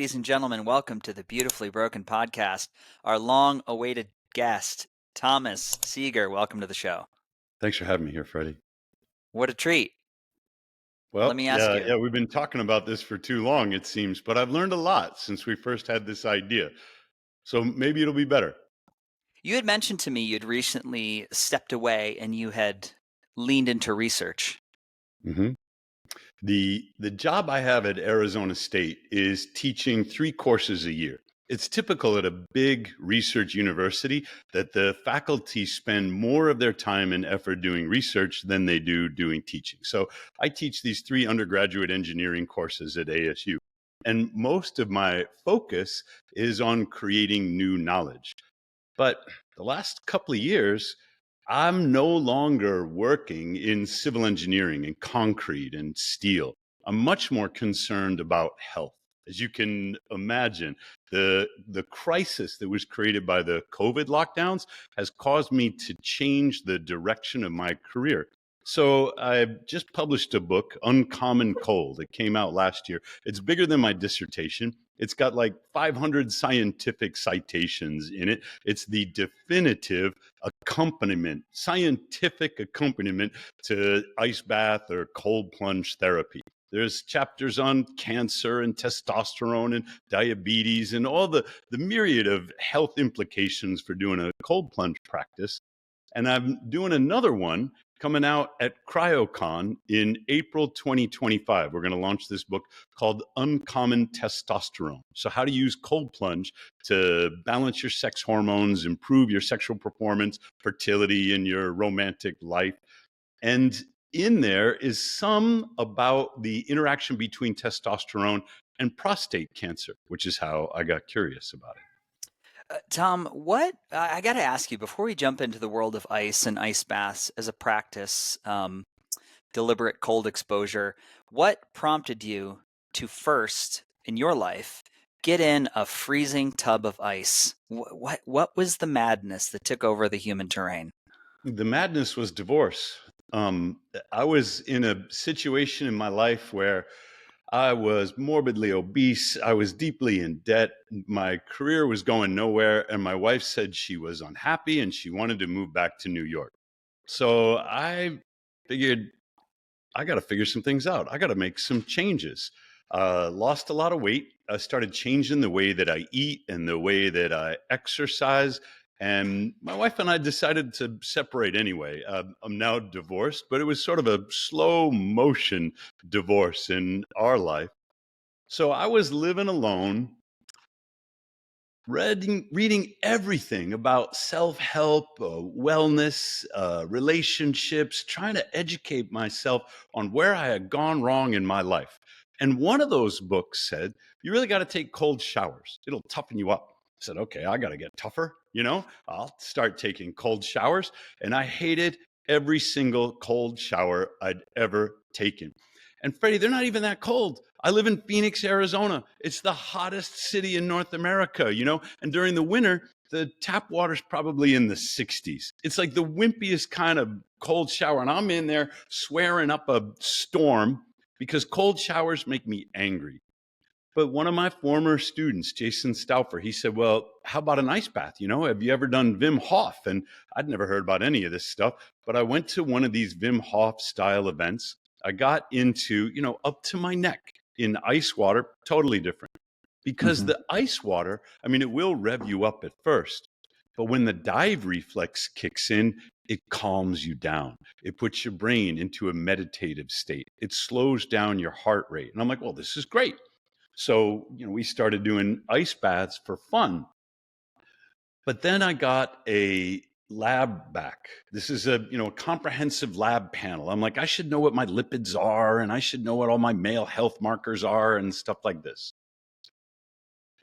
ladies and gentlemen, welcome to the Beautifully Broken podcast. Our long-awaited guest, Thomas Seager, welcome to the show. Thanks for having me here, Freddie. What a treat. Let Well, me ask yeah, you. yeah, we've been talking about this for too long, it seems, but I've learned a lot since we first had this idea. So maybe it'll be better. You had mentioned to me you'd recently stepped away and you had leaned into research. hmm The job I have at Arizona State is teaching 3 courses a year. It's typical at a big research university that the faculty spend more of their time and effort doing research than they do doing teaching. So I teach these 3 undergraduate engineering courses at ASU. And most of my focus is on creating new knowledge. But the last couple of years, I'm no longer working in civil engineering and concrete and steel. I'm much more concerned about health. As you can imagine, the crisis that was created by the COVID lockdowns has caused me to change the direction of my career. So I just published a book, Uncommon Cold. It came out last year. It's bigger than my dissertation. It's got like 500 scientific citations in it. It's the definitive accompaniment, scientific accompaniment to ice bath or cold plunge therapy. There's chapters on cancer and testosterone and diabetes and all the myriad of health implications for doing a cold plunge practice. And I'm doing another one coming out at CryoCon in April 2025. We're going to launch this book called Uncommon Testosterone. So how to use cold plunge to balance your sex hormones, improve your sexual performance, fertility, and your romantic life. And in there is some about the interaction between testosterone and prostate cancer, which is how I got curious about it. Tom, I got to ask you before we jump into the world of ice and ice baths as a practice, deliberate cold exposure, what prompted you to first in your life get in a freezing tub of ice? What was the madness that took over the human terrain? The madness was divorce. I was in a situation in my life where I was morbidly obese. I was deeply in debt. My career was going nowhere. And my wife said she was unhappy and she wanted to move back to New York. So I figured I got to figure some things out. I got to make some changes. Lost a lot of weight. I started changing the way that I eat and the way that I exercise. And my wife and I decided to separate anyway. I'm now divorced, but it was sort of a slow motion divorce in our life. So I was living alone, reading everything about self-help, wellness, relationships, trying to educate myself on where I had gone wrong in my life. And one of those books said, you really got to take cold showers. It'll toughen you up. I said, okay, I got to get tougher. I'll start taking cold showers. And I hated every single cold shower I'd ever taken. And Freddie, they're not even that cold. I live in Phoenix, Arizona. It's the hottest city in North America, and during the winter, the tap water's probably in the 60s. It's like the wimpiest kind of cold shower. And I'm in there swearing up a storm because cold showers make me angry. But one of my former students, Jason Stauffer, he said, well, how about an ice bath? Have you ever done Wim Hof? And I'd never heard about any of this stuff, but I went to one of these Wim Hof style events. I got into, up to my neck in ice water, totally different. Because the ice water, it will rev you up at first. But when the dive reflex kicks in, it calms you down. It puts your brain into a meditative state. It slows down your heart rate. And I'm like, well, this is great. So, we started doing ice baths for fun. But then I got a lab back. This is a comprehensive lab panel. I'm like, I should know what my lipids are and I should know what all my male health markers are and stuff like this.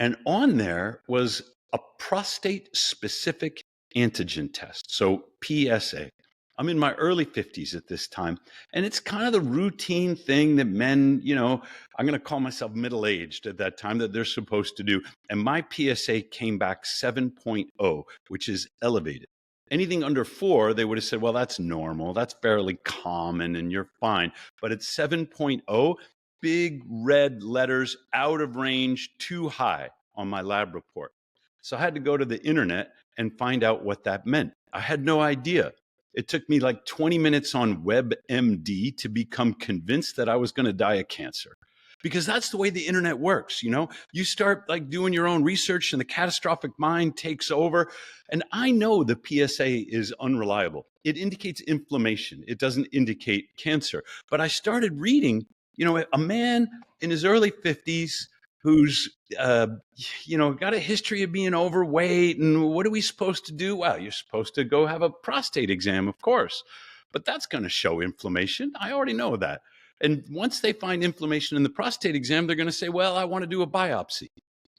And on there was a prostate specific antigen test. So PSA. I'm in my early 50s at this time. And it's kind of the routine thing that men, I'm going to call myself middle-aged at that time, that they're supposed to do. And my PSA came back 7.0, which is elevated. Anything under 4, they would have said, well, that's normal. That's fairly common and you're fine. But at 7.0, big red letters, out of range, too high on my lab report. So I had to go to the internet and find out what that meant. I had no idea. It took me like 20 minutes on WebMD to become convinced that I was going to die of cancer. Because that's the way the internet works, you know? You start like doing your own research and the catastrophic mind takes over. And I know the PSA is unreliable. It indicates inflammation. It doesn't indicate cancer. But I started reading, you know, a man in his early 50s who's got a history of being overweight, and what are we supposed to do? Well, you're supposed to go have a prostate exam, of course, but that's going to show inflammation. I already know that. And once they find inflammation in the prostate exam, they're going to say, well, I want to do a biopsy.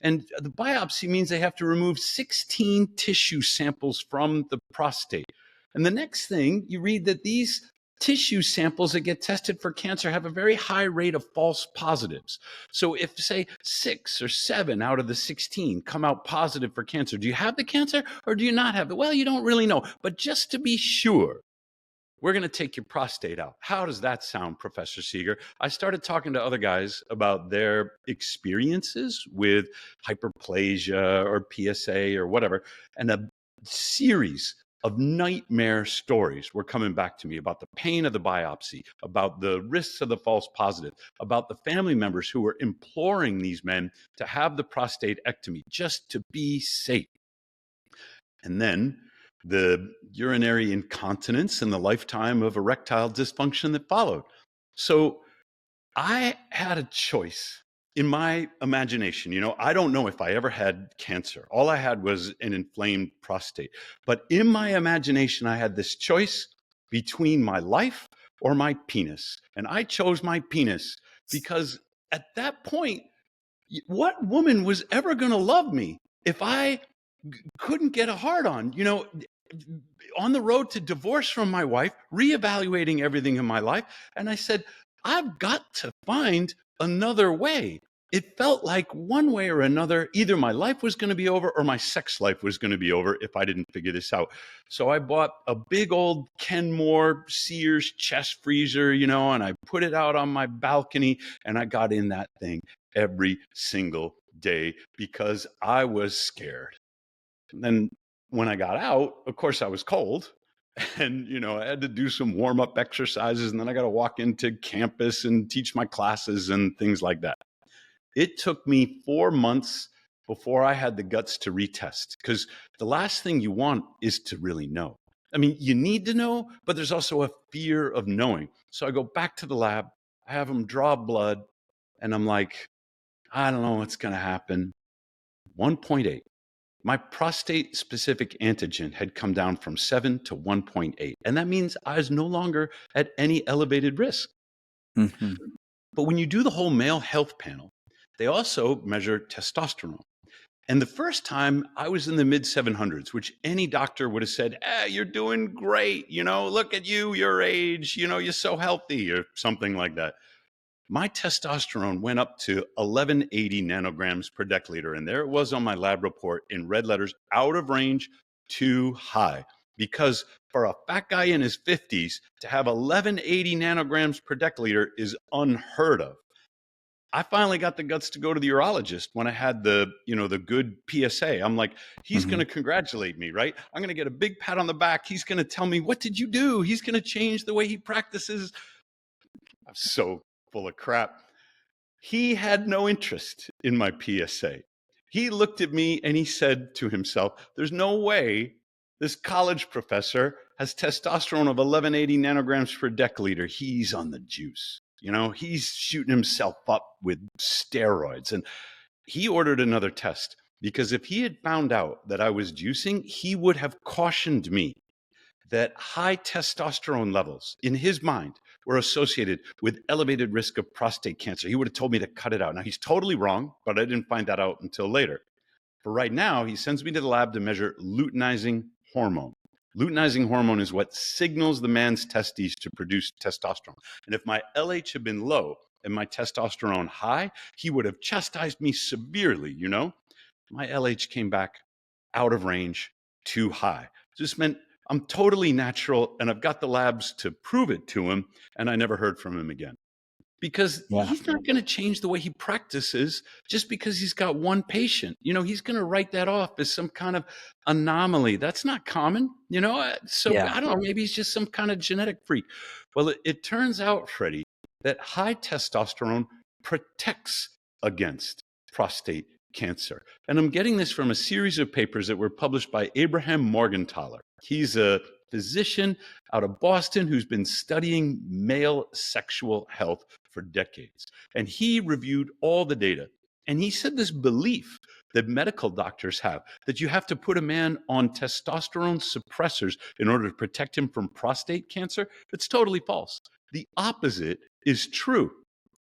And the biopsy means they have to remove 16 tissue samples from the prostate. And the next thing you read that these tissue samples that get tested for cancer have a very high rate of false positives. So if, say, 6 or 7 out of the 16 come out positive for cancer, do you have the cancer or do you not have it? Well, you don't really know. But just to be sure, we're going to take your prostate out. How does that sound, Professor Seager? I started talking to other guys about their experiences with hyperplasia or PSA or whatever, and a series of nightmare stories were coming back to me about the pain of the biopsy, about the risks of the false positive, about the family members who were imploring these men to have the prostatectomy just to be safe. And then the urinary incontinence and the lifetime of erectile dysfunction that followed. So I had a choice in my imagination. You know, I don't know if I ever had cancer. All I had was an inflamed prostate. But in my imagination, I had this choice between my life or my penis. And I chose my penis because at that point, what woman was ever going to love me if I couldn't get a hard on? You know, on the road to divorce from my wife, reevaluating everything in my life. And I said, I've got to find another way. It felt like one way or another, either my life was going to be over or my sex life was going to be over if I didn't figure this out. So I bought a big old Kenmore Sears chest freezer, you know, and I put it out on my balcony and I got in that thing every single day because I was scared. And then when I got out, of course, I was cold. And, you know, I had to do some warm up exercises. And then I got to walk into campus and teach my classes and things like that. It took me 4 months before I had the guts to retest, because the last thing you want is to really know. I mean, you need to know, but there's also a fear of knowing. So I go back to the lab, I have them draw blood, and I'm like, I don't know what's going to happen. 1.8. My prostate specific antigen had come down from 7 to 1.8. And that means I was no longer at any elevated risk. Mm-hmm. But when you do the whole male health panel, they also measure testosterone. And the first time I was in the mid 700s, which any doctor would have said, you're doing great. You know, look at you, your age, you know, you're so healthy, or something like that. My testosterone went up to 1180 nanograms per deciliter. And there it was on my lab report in red letters, out of range, too high. Because for a fat guy in his 50s to have 1180 nanograms per deciliter is unheard of. I finally got the guts to go to the urologist when I had the good PSA. I'm like, he's going to congratulate me, right? I'm going to get a big pat on the back. He's going to tell me, what did you do? He's going to change the way he practices. I'm so full of crap. He had no interest in my PSA. He looked at me and he said to himself, there's no way this college professor has testosterone of 1180 nanograms per deciliter. He's on the juice. You know, he's shooting himself up with steroids. And he ordered another test because if he had found out that I was juicing, he would have cautioned me that high testosterone levels in his mind were associated with elevated risk of prostate cancer. He would have told me to cut it out. Now, he's totally wrong, but I didn't find that out until later. For right now, he sends me to the lab to measure luteinizing hormone. Luteinizing hormone is what signals the man's testes to produce testosterone. And if my LH had been low and my testosterone high, he would have chastised me severely, you know? My LH came back out of range, too high. This meant I'm totally natural, and I've got the labs to prove it to him, and I never heard from him again. because Yeah. he's not going to change the way he practices just because he's got one patient. He's going to write that off as some kind of anomaly. That's not common, So Yeah. I don't know, maybe he's just some kind of genetic freak. Well, it turns out, Freddie, that high testosterone protects against prostate cancer. And I'm getting this from a series of papers that were published by Abraham Morgentaler. He's a physician out of Boston who's been studying male sexual health for decades. And he reviewed all the data. And he said this belief that medical doctors have that you have to put a man on testosterone suppressors in order to protect him from prostate cancer, it's totally false. The opposite is true.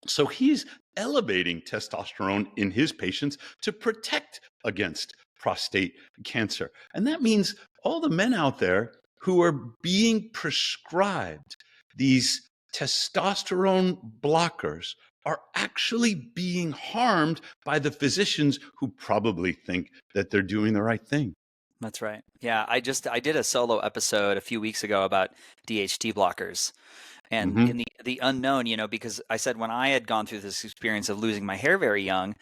So he's elevating testosterone in his patients to protect against prostate cancer. And that means all the men out there who are being prescribed these testosterone blockers are actually being harmed by the physicians who probably think that they're doing the right thing. That's right. Yeah, I did a solo episode a few weeks ago about DHT blockers. And in Mm-hmm. the unknown, because I said when I had gone through this experience of losing my hair very young,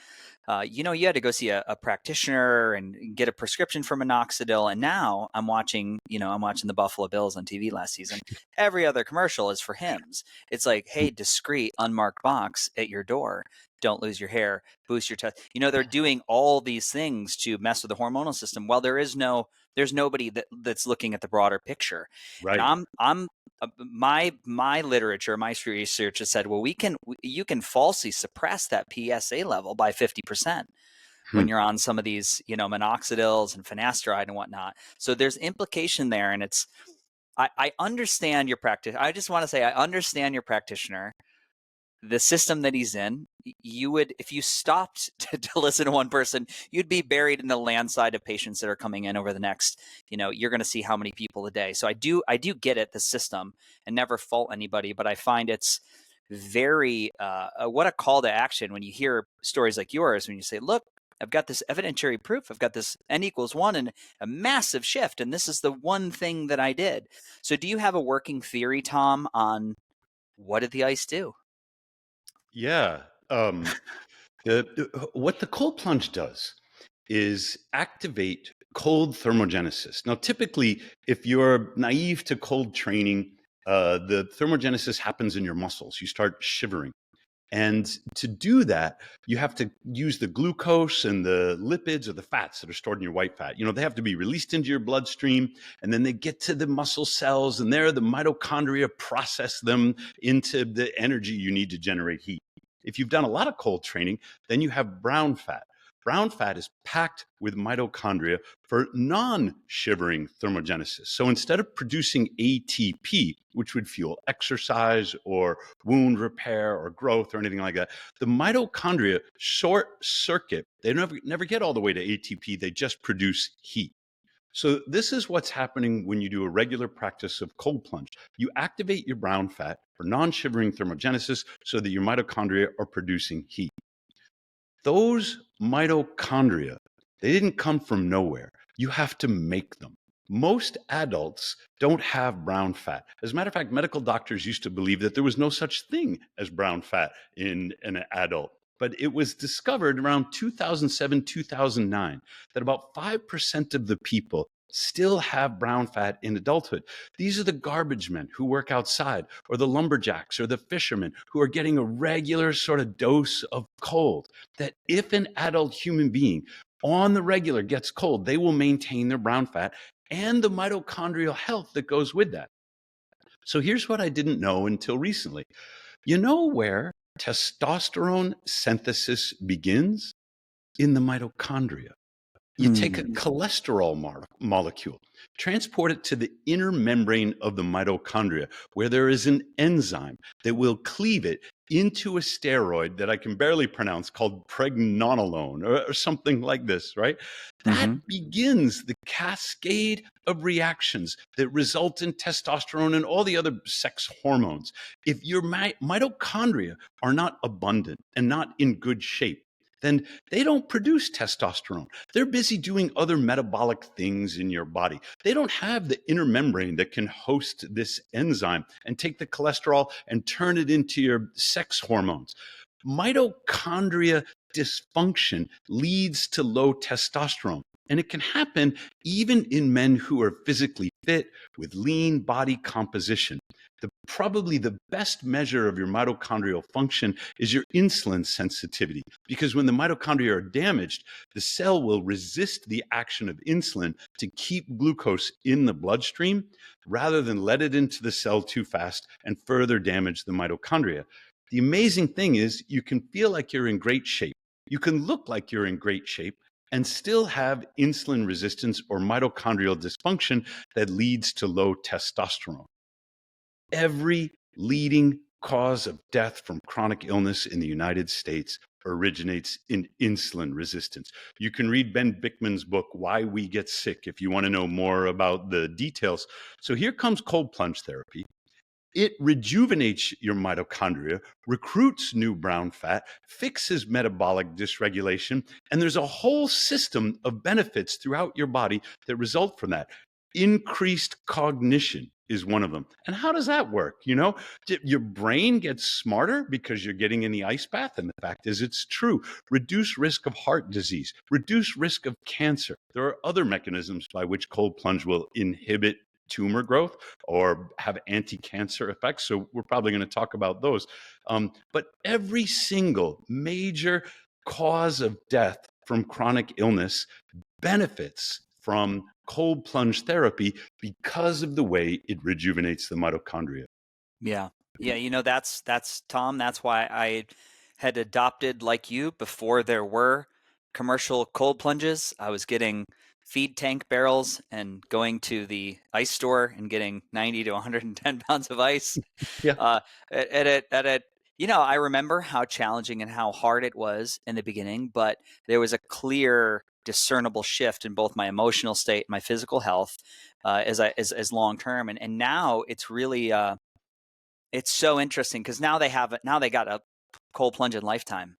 you had to go see a practitioner and get a prescription for minoxidil. And now I'm watching the Buffalo Bills on TV last season. Every other commercial is for Hims. It's like, hey, discreet, unmarked box at your door. Don't lose your hair, boost your test. They're doing all these things to mess with the hormonal system. Well, there's nobody that's looking at the broader picture. And Right. my literature, my research has said, well, you can falsely suppress that PSA level by 50% when Hmm. you're on some of these, minoxidils and finasteride and whatnot. So there's implication there, and I understand your practice. I just want to say I understand your practitioner, the system that he's in. You would, if you stopped to listen to one person, you'd be buried in the landslide of patients that are coming in over the next, you're going to see how many people a day. So I do get it, the system, and never fault anybody, but I find it's very, what a call to action when you hear stories like yours, when you say, look, I've got this evidentiary proof. I've got this N=1 and a massive shift. And this is the one thing that I did. So do you have a working theory, Tom, on what did the ice do? Yeah. What the cold plunge does is activate cold thermogenesis. Now, typically, if you're naive to cold training, the thermogenesis happens in your muscles. You start shivering. And to do that, you have to use the glucose and the lipids or the fats that are stored in your white fat. They have to be released into your bloodstream, and then they get to the muscle cells, and there the mitochondria process them into the energy you need to generate heat. If you've done a lot of cold training, then you have brown fat. Brown fat is packed with mitochondria for non-shivering thermogenesis. So instead of producing ATP, which would fuel exercise or wound repair or growth or anything like that, the mitochondria short circuit. They never get all the way to ATP. They just produce heat. So this is what's happening when you do a regular practice of cold plunge. You activate your brown fat for non-shivering thermogenesis so that your mitochondria are producing heat. Those mitochondria, they didn't come from nowhere. You have to make them. Most adults don't have brown fat. As a matter of fact, medical doctors used to believe that there was no such thing as brown fat in an adult. But it was discovered around 2007, 2009 that about 5% of the people still have brown fat in adulthood. These are the garbage men who work outside, or the lumberjacks, or the fishermen who are getting a regular sort of dose of cold. That if an adult human being on the regular gets cold, they will maintain their brown fat and the mitochondrial health that goes with that. So here's what I didn't know until recently. You know where testosterone synthesis begins? In the mitochondria. You take a cholesterol molecule, transport it to the inner membrane of the mitochondria, where there is an enzyme that will cleave it into a steroid that I can barely pronounce called pregnenolone or something like this, right? That Mm-hmm. begins the cascade of reactions that result in testosterone and all the other sex hormones. If your mitochondria are not abundant and not in good shape, then they don't produce testosterone. They're busy doing other metabolic things in your body. They don't have the inner membrane that can host this enzyme and take the cholesterol and turn it into your sex hormones. Mitochondria dysfunction leads to low testosterone. And it can happen even in men who are physically fit with lean body composition. Probably the best measure of your mitochondrial function is your insulin sensitivity, because when the mitochondria are damaged, the cell will resist the action of insulin to keep glucose in the bloodstream rather than let it into the cell too fast and further damage the mitochondria. The amazing thing is you can feel like you're in great shape. You can look like you're in great shape and still have insulin resistance or mitochondrial dysfunction that leads to low testosterone. Every leading cause of death from chronic illness in the United States originates in insulin resistance. You can read Ben Bickman's book, Why We Get Sick, if you want to know more about the details. So here comes cold plunge therapy. It rejuvenates your mitochondria, recruits new brown fat, fixes metabolic dysregulation, and there's a whole system of benefits throughout your body that result from that. Increased cognition is one of them. And how does that work? You know, your brain gets smarter because you're getting in the ice bath. And the fact is, it's true. Reduce risk of heart disease, reduce risk of cancer. There are other mechanisms by which cold plunge will inhibit tumor growth or have anti-cancer effects. So we're probably going to talk about those. But every single major cause of death from chronic illness benefits from cold plunge therapy because of the way it rejuvenates the mitochondria. Yeah. Yeah. You know, that's Tom. That's why I had adopted, like you, before there were commercial cold plunges. I was getting feed tank barrels and going to the ice store and getting 90 to 110 pounds of ice. Yeah. You know, I remember how challenging and how hard it was in the beginning, but there was a clear, discernible shift in both my emotional state, my physical health, as long term, and now it's really it's so interesting because now they got a cold plunge in Lifetime,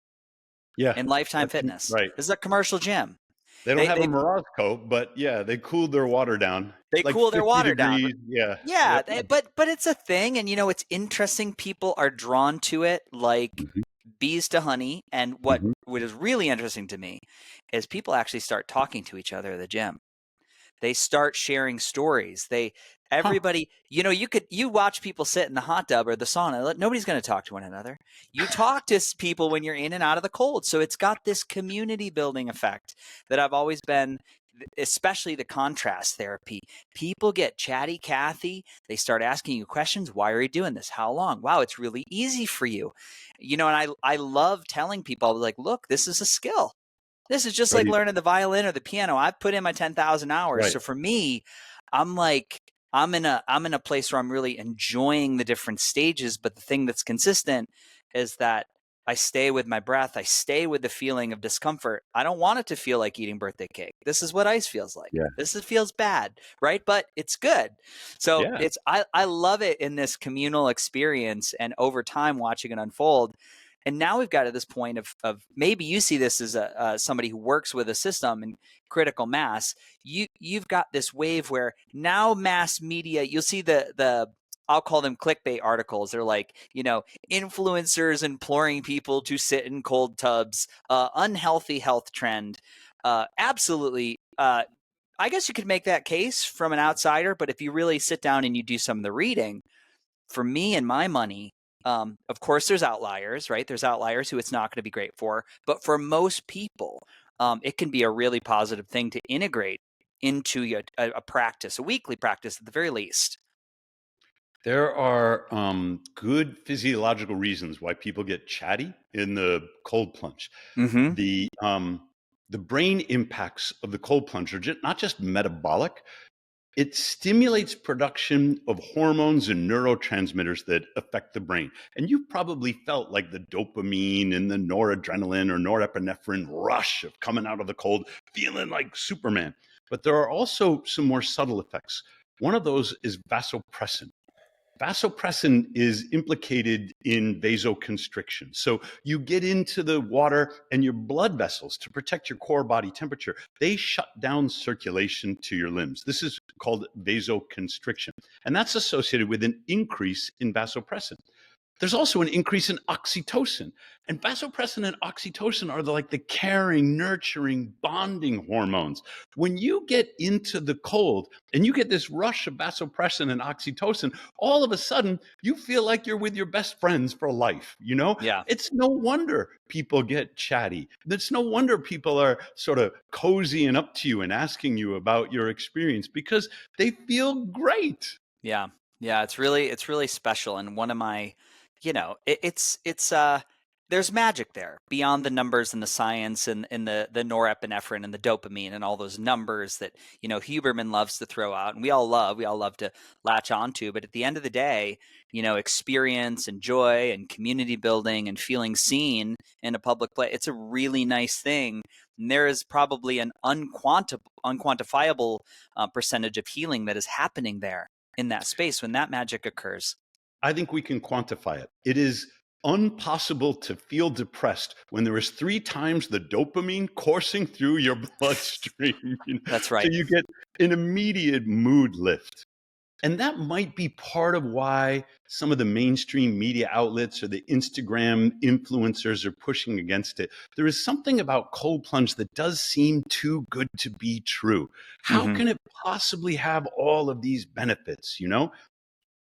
Yeah. in Lifetime That's Fitness. right. This is a commercial gym. They don't They have a they Morozko, but yeah, they cooled their water down. they It's like cool their 50 water down. degrees. Yeah. Yeah, Yep. but it's a thing, and you know it's interesting. People are drawn to it like Mhm. bees to honey. And Mhm. what is really interesting to me is people actually start talking to each other at the gym. They start sharing stories. Huh. Everybody, you know, you watch people sit in the hot tub or the sauna. Nobody's going to talk to one another. You talk to people when you're in and out of the cold. So it's got this community building effect that I've always been, especially the contrast therapy. People get chatty Cathy. They start asking you questions. Why are you doing this? How long? Wow, it's really easy for you. You know, and I love telling people, like, look, this is a skill. This is just like Freddie. learning the violin or the piano. I've put in my 10,000 hours. Right. So for me, I'm like, I'm in a place where I'm really enjoying the different stages. But the thing that's consistent is that I stay with my breath. I stay with the feeling of discomfort. I don't want it to feel like eating birthday cake. This is what ice feels like. Yeah. Feels bad, right? But it's good. So Yeah. I love it in this communal experience, and over time watching it unfold. And now we've got to this point of maybe you see this as somebody who works with a system and critical mass. You've got this wave where now mass media, you'll see the I'll call them clickbait articles. They're like, you know, influencers imploring people to sit in cold tubs, unhealthy health trend. Absolutely. I guess you could make that case from an outsider, but if you really sit down and you do some of the reading, for me and my money, of course, there's outliers, right? There's outliers who it's not going to be great for. But for most people, it can be a really positive thing to integrate into a practice, a weekly practice at the very least. There are good physiological reasons why people get chatty in the cold plunge. Mm-hmm. The brain impacts of the cold plunge are not just metabolic. It stimulates production of hormones and neurotransmitters that affect the brain. And you've probably felt like the dopamine and the noradrenaline or norepinephrine rush of coming out of the cold, feeling like Superman. But there are also some more subtle effects. One of those is vasopressin. Vasopressin is implicated in vasoconstriction. So you get into the water and your blood vessels, to protect your core body temperature, they shut down circulation to your limbs. This is called vasoconstriction. And that's associated with an increase in vasopressin. There's also an increase in oxytocin. And vasopressin and oxytocin are like the caring, nurturing, bonding hormones. When you get into the cold and you get this rush of vasopressin and oxytocin, all of a sudden you feel like you're with your best friends for life. You know, Yeah. it's no wonder people get chatty. It's no wonder people are sort of cozying up to you and asking you about your experience, because they feel great. Yeah. Yeah. It's really special. And one of my, it's there's magic there beyond the numbers and the science and the norepinephrine and the dopamine and all those numbers that, Huberman loves to throw out and we all love to latch onto. But at the end of the day, experience and joy and community building and feeling seen in a public place, it's a really nice thing. And there is probably an unquantifiable percentage of healing that is happening there in that space when that magic occurs. I think we can quantify it. It is impossible to feel depressed when there is 3 times the dopamine coursing through your bloodstream. That's So right. you get an immediate mood lift. And that might be part of why some of the mainstream media outlets or the Instagram influencers are pushing against it. There is something about cold plunge that does seem too good to be true. How Hmm. can it possibly have all of these benefits,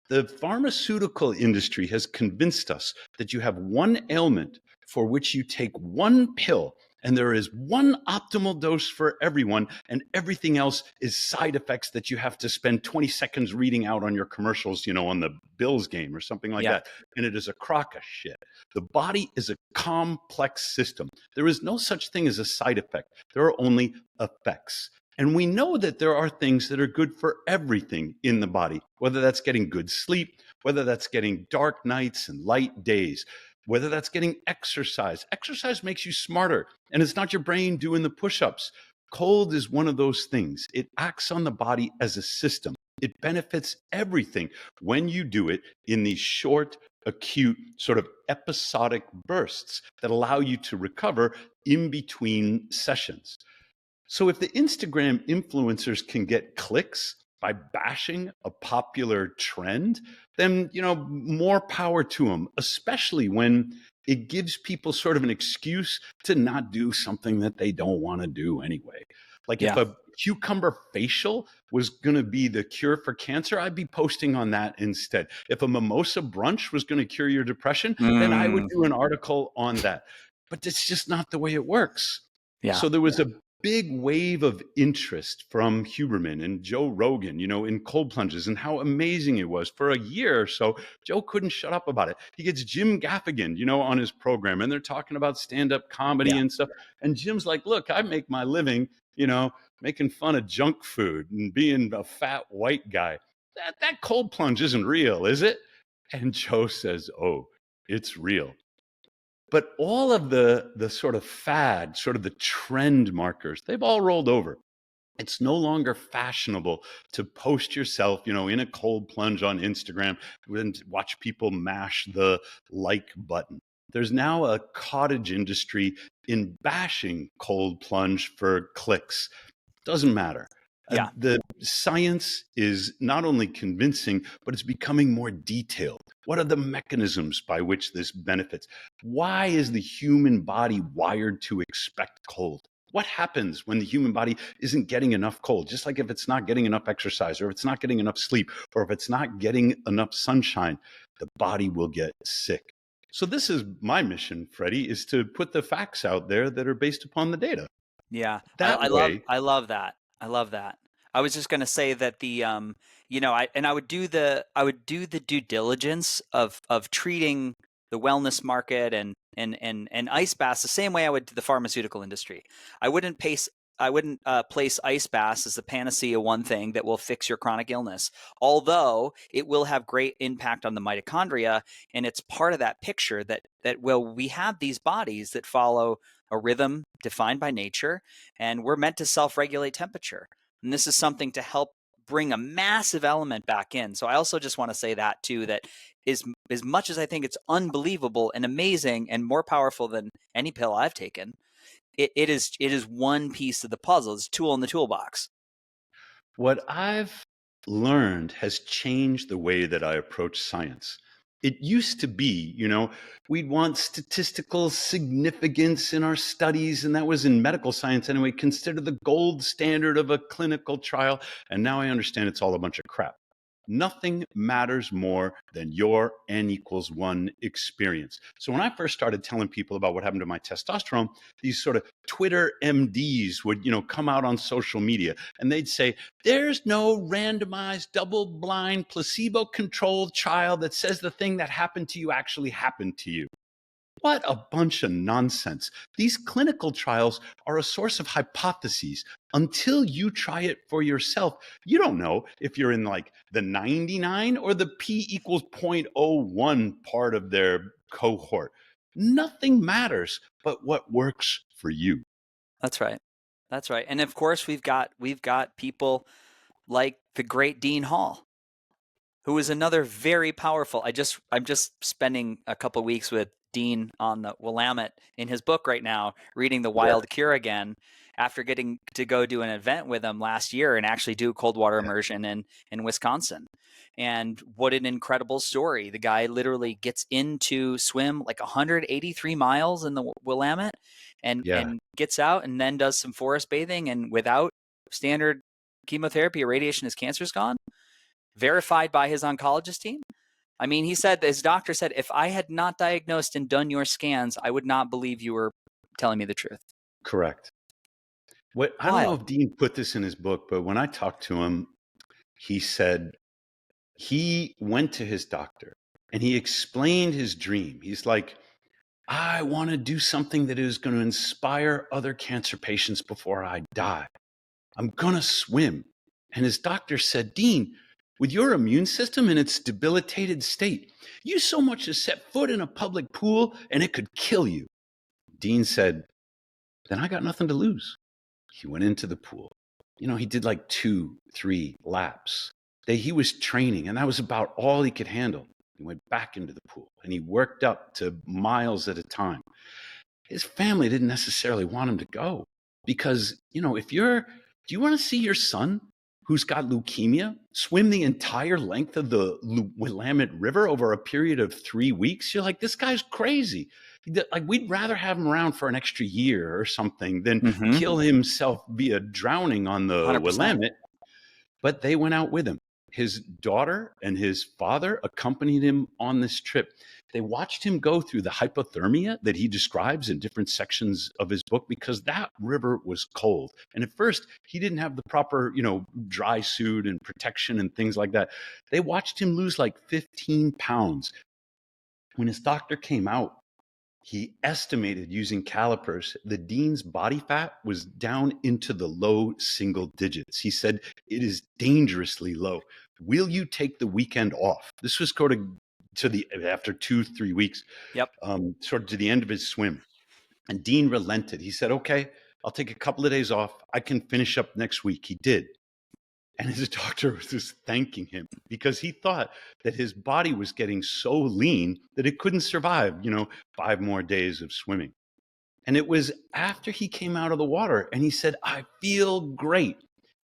The pharmaceutical industry has convinced us that you have one ailment for which you take one pill, and there is one optimal dose for everyone, and everything else is side effects that you have to spend 20 seconds reading out on your commercials, on the Bills game or something like Yeah. that. And it is a crock of shit. The body is a complex system. There is no such thing as a side effect. There are only effects. And we know that there are things that are good for everything in the body, whether that's getting good sleep, whether that's getting dark nights and light days, whether that's getting exercise. Exercise makes you smarter, and it's not your brain doing the push-ups. Cold is one of those things. It acts on the body as a system. It benefits everything when you do it in these short, acute, sort of episodic bursts that allow you to recover in between sessions. So if the Instagram influencers can get clicks by bashing a popular trend, then, more power to them, especially when it gives people sort of an excuse to not do something that they don't want to do anyway. Like if Yeah. a cucumber facial was going to be the cure for cancer, I'd be posting on that instead. If a mimosa brunch was going to cure your depression, then I would Mm, do an article on that. But it's just not the way it works. yeah. So there was a big wave of interest from Huberman and Joe Rogan, in cold plunges and how amazing it was. For a year or so, Joe couldn't shut up about it. He gets Jim Gaffigan, on his program, and they're talking about stand-up comedy Yeah. and stuff. And Jim's like, look, I make my living, making fun of junk food and being a fat white guy. That cold plunge isn't real, is it? And Joe says, oh, it's real. But all of the sort of fad, sort of the trend markers, they've all rolled over. It's no longer fashionable to post yourself, in a cold plunge on Instagram and watch people mash the like button. There's now a cottage industry in bashing cold plunge for clicks. Doesn't matter. Yeah. The science is not only convincing, but it's becoming more detailed. What are the mechanisms by which this benefits? Why is the human body wired to expect cold? What happens when the human body isn't getting enough cold? Just like if it's not getting enough exercise, or if it's not getting enough sleep, or if it's not getting enough sunshine, the body will get sick. So this is my mission, Freddie, is to put the facts out there that are based upon the data. Yeah. That way, I love that. I love that. I was just going to say that I would do the due diligence of treating the wellness market and ice baths the same way I would to the pharmaceutical industry. I wouldn't pace I wouldn't place ice baths as the panacea one thing that will fix your chronic illness, although it will have great impact on the mitochondria, and it's part of that picture that we have these bodies that follow a rhythm defined by nature, and we're meant to self-regulate temperature. And this is something to help bring a massive element back in. So I also just want to say that too, that is as much as I think it's unbelievable and amazing and more powerful than any pill I've taken, it is one piece of the puzzle. It's a tool in the toolbox. What I've learned has changed the way that I approach science. It used to be, we'd want statistical significance in our studies, and that was in medical science anyway, considered the gold standard of a clinical trial. And now I understand it's all a bunch of crap. Nothing matters more than your N=1 experience. So when I first started telling people about what happened to my testosterone, these sort of Twitter MDs would, come out on social media and they'd say, there's no randomized, double-blind, placebo-controlled trial that says the thing that happened to you actually happened to you. What a bunch of nonsense. These clinical trials are a source of hypotheses. Until you try it for yourself, you don't know if you're in like the 99 or the p=0.01 part of their cohort. Nothing matters but what works for you. That's right. That's right. And of course, we've got people like the great Dean Hall, who is another very powerful. I'm just spending a couple weeks with Dean on the Willamette in his book right now, reading The Wild Cure again, after getting to go do an event with him last year and actually do cold water immersion in Wisconsin. And what an incredible story. The guy literally gets into swim like 183 miles in the Willamette and gets out and then does some forest bathing, and without standard chemotherapy or radiation, his cancer's gone. Verified by his oncologist team. I mean, he said, his doctor said, if I had not diagnosed and done your scans, I would not believe you were telling me the truth. Correct. I don't know if Dean put this in his book, but when I talked to him, he said he went to his doctor and he explained his dream. He's like, I want to do something that is going to inspire other cancer patients before I die. I'm going to swim. And his doctor said, Dean, with your immune system in its debilitated state, you so much as set foot in a public pool and it could kill you. Dean said, then I got nothing to lose. He went into the pool. He did like 2-3 laps. He was training, and that was about all he could handle. He went back into the pool and he worked up to miles at a time. His family didn't necessarily want him to go because, do you want to see your son who's got leukemia swim the entire length of the Willamette River over a period of 3 weeks? You're like, this guy's crazy. Like, we'd rather have him around for an extra year or something than kill himself via drowning on the 100%. Willamette. But they went out with him. His daughter and his father accompanied him on this trip. They watched him go through the hypothermia that he describes in different sections of his book because that river was cold. And at first, he didn't have the proper, dry suit and protection and things like that. They watched him lose like 15 pounds. When his doctor came out, he estimated using calipers that Dean's body fat was down into the low single digits. He said, it is dangerously low. Will you take the weekend off? This was sort of after 2-3 weeks, sort of to the end of his swim. And Dean relented. He said, okay, I'll take a couple of days off. I can finish up next week. He did. And his doctor was just thanking him because he thought that his body was getting so lean that it couldn't survive, 5 more days of swimming. And it was after he came out of the water and he said, I feel great.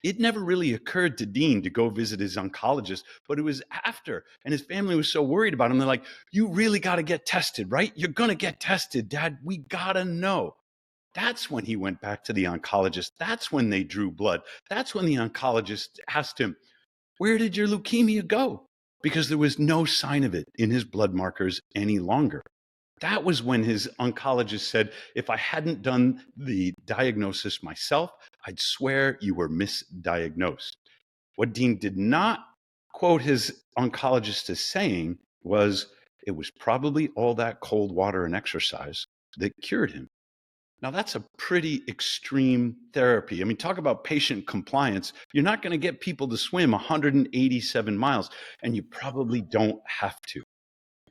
It never really occurred to Dean to go visit his oncologist, but it was after. And his family was so worried about him. They're like, you really got to get tested, right? You're going to get tested, Dad. We got to know. That's when he went back to the oncologist. That's when they drew blood. That's when the oncologist asked him, where did your leukemia go? Because there was no sign of it in his blood markers any longer. That was when his oncologist said, if I hadn't done the diagnosis myself, I'd swear you were misdiagnosed. What Dean did not quote his oncologist as saying was, it was probably all that cold water and exercise that cured him. Now, that's a pretty extreme therapy. I mean, talk about patient compliance. You're not going to get people to swim 187 miles, and you probably don't have to.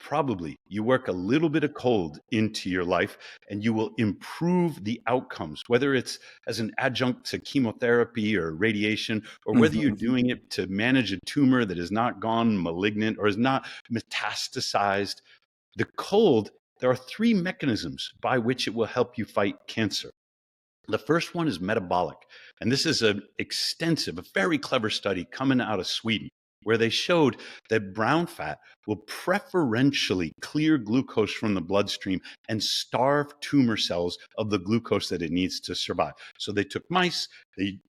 probably you work a little bit of cold into your life and you will improve the outcomes, whether it's as an adjunct to chemotherapy or radiation, or whether you're Hmm. doing it to manage a tumor that has not gone malignant or is not metastasized. The cold, there are three mechanisms by which it will help you fight cancer. The first one is metabolic. And this is an extensive, a very clever study coming out of Sweden, where they showed that brown fat will preferentially clear glucose from the bloodstream and starve tumor cells of the glucose that it needs to survive. So they took mice, they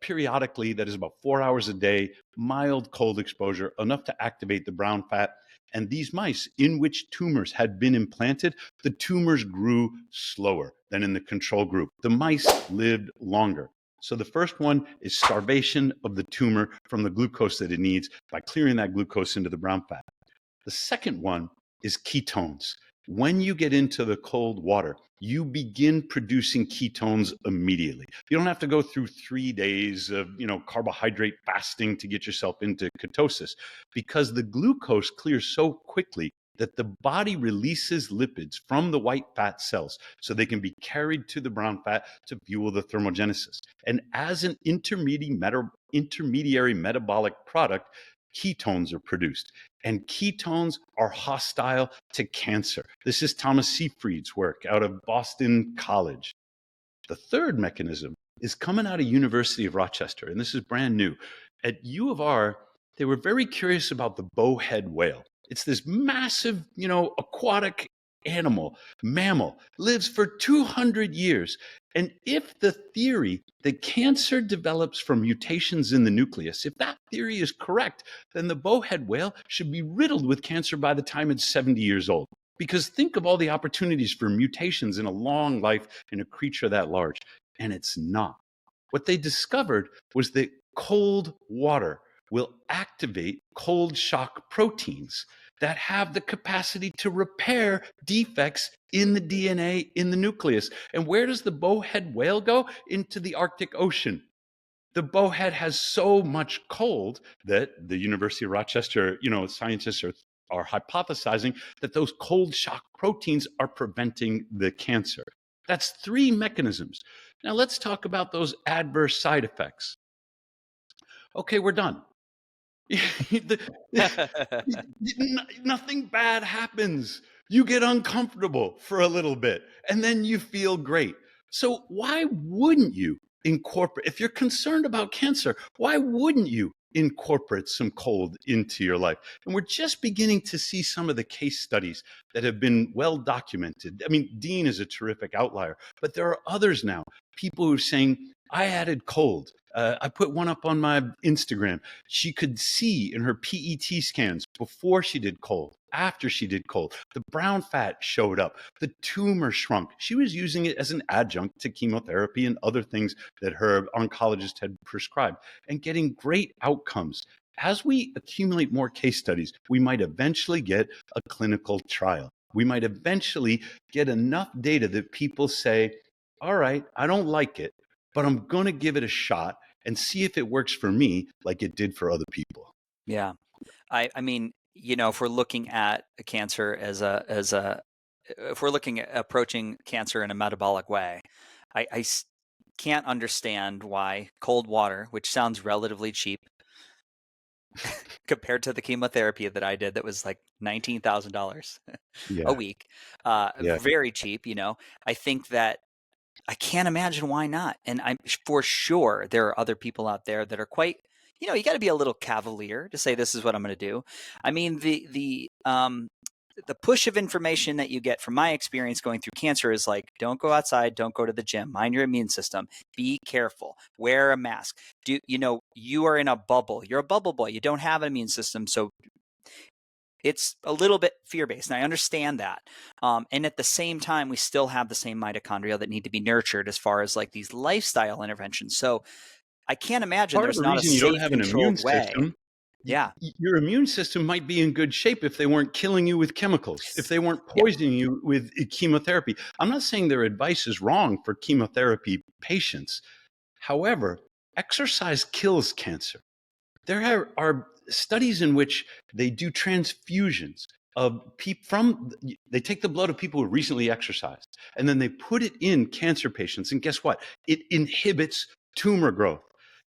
periodically, that is about 4 hours a day, mild cold exposure, enough to activate the brown fat. And these mice in which tumors had been implanted, the tumors grew slower than in the control group. The mice lived longer. So the first one is starvation of the tumor from the glucose that it needs by clearing that glucose into the brown fat. The second one is ketones. When you get into the cold water, you begin producing ketones immediately. You don't have to go through 3 days of, carbohydrate fasting to get yourself into ketosis, because the glucose clears so quickly that the body releases lipids from the white fat cells so they can be carried to the brown fat to fuel the thermogenesis. And as an intermediary metabolic product, ketones are produced. And ketones are hostile to cancer. This is Thomas Seyfried's work out of Boston College. The third mechanism is coming out of University of Rochester, and this is brand new. At U of R, they were very curious about the bowhead whale. It's this massive, aquatic animal, mammal, lives for 200 years. And if the theory that cancer develops from mutations in the nucleus, if that theory is correct, then the bowhead whale should be riddled with cancer by the time it's 70 years old. Because think of all the opportunities for mutations in a long life in a creature that large. And it's not. What they discovered was that cold water will activate cold shock proteins that have the capacity to repair defects in the DNA in the nucleus. And where does the bowhead whale go? Into the Arctic Ocean. The bowhead has so much cold that the University of Rochester, scientists are hypothesizing that those cold shock proteins are preventing the cancer. That's three mechanisms. Now let's talk about those adverse side effects. Okay, we're done. Nothing bad happens. You get uncomfortable for a little bit and then you feel great. So why wouldn't you incorporate, if you're concerned about cancer, why wouldn't you incorporate some cold into your life? And we're just beginning to see some of the case studies that have been well documented. I mean, Dean is a terrific outlier, but there are others now, people who are saying, I added cold. I put one up on my Instagram. She could see in her PET scans before she did cold, after she did cold, the brown fat showed up, the tumor shrunk. She was using it as an adjunct to chemotherapy and other things that her oncologist had prescribed and getting great outcomes. As we accumulate more case studies, we might eventually get a clinical trial. We might eventually get enough data that people say, all right, I don't like it, but I'm going to give it a shot and see if it works for me like it did for other people. Yeah. I mean, if we're looking at cancer if we're looking at approaching cancer in a metabolic way, I can't understand why cold water, which sounds relatively cheap compared to the chemotherapy that I did that was like $19,000 a Yeah, week, yeah. very cheap, I think that I can't imagine why not. And I'm for sure there are other people out there that are quite, you got to be a little cavalier to say this is what I'm going to do. I mean, the push of information that you get from my experience going through cancer is like, don't go outside, don't go to the gym, mind your immune system, be careful, wear a mask. You are in a bubble. You're a bubble boy. You don't have an immune system, so it's a little bit fear-based, and I understand that. And at the same time, we still have the same mitochondria that need to be nurtured as far as like these lifestyle interventions. So I can't imagine Part of there's the not a reason you don't safe, have an immune controlled way. system, Yeah. your immune system might be in good shape if they weren't killing you with chemicals, if they weren't Yeah. poisoning you with chemotherapy. I'm not saying their advice is wrong for chemotherapy patients. However, exercise kills cancer. There are studies in which they do transfusions they take the blood of people who recently exercised, and then they put it in cancer patients. And guess what? It inhibits tumor growth.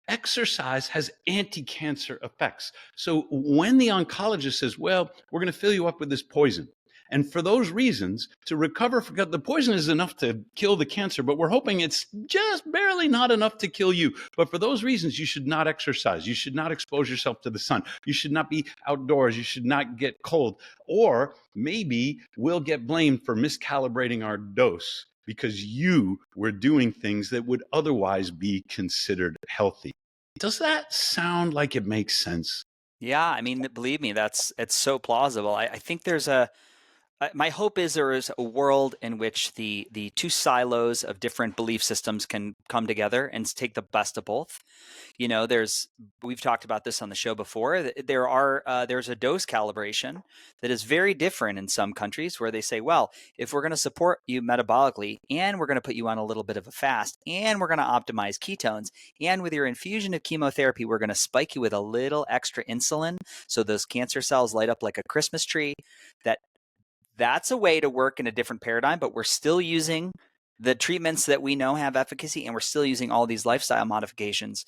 Exercise has anti-cancer effects. So when the oncologist says, well, we're going to fill you up with this poison, and for those reasons, to recover from the poison is enough to kill the cancer, but we're hoping it's just barely not enough to kill you. But for those reasons, you should not exercise. You should not expose yourself to the sun. You should not be outdoors. You should not get cold. Or maybe we'll get blamed for miscalibrating our dose because you were doing things that would otherwise be considered healthy. Does that sound like it makes sense? Yeah, I mean, believe me, it's so plausible. I think my hope is there is a world in which the two silos of different belief systems can come together and take the best of both. You know, we've talked about this on the show before. There's a dose calibration that is very different in some countries where they say, well, if we're going to support you metabolically and we're going to put you on a little bit of a fast and we're going to optimize ketones and with your infusion of chemotherapy, we're going to spike you with a little extra insulin so those cancer cells light up like a Christmas tree. That's a way to work in a different paradigm, but we're still using the treatments that we know have efficacy, and we're still using all these lifestyle modifications.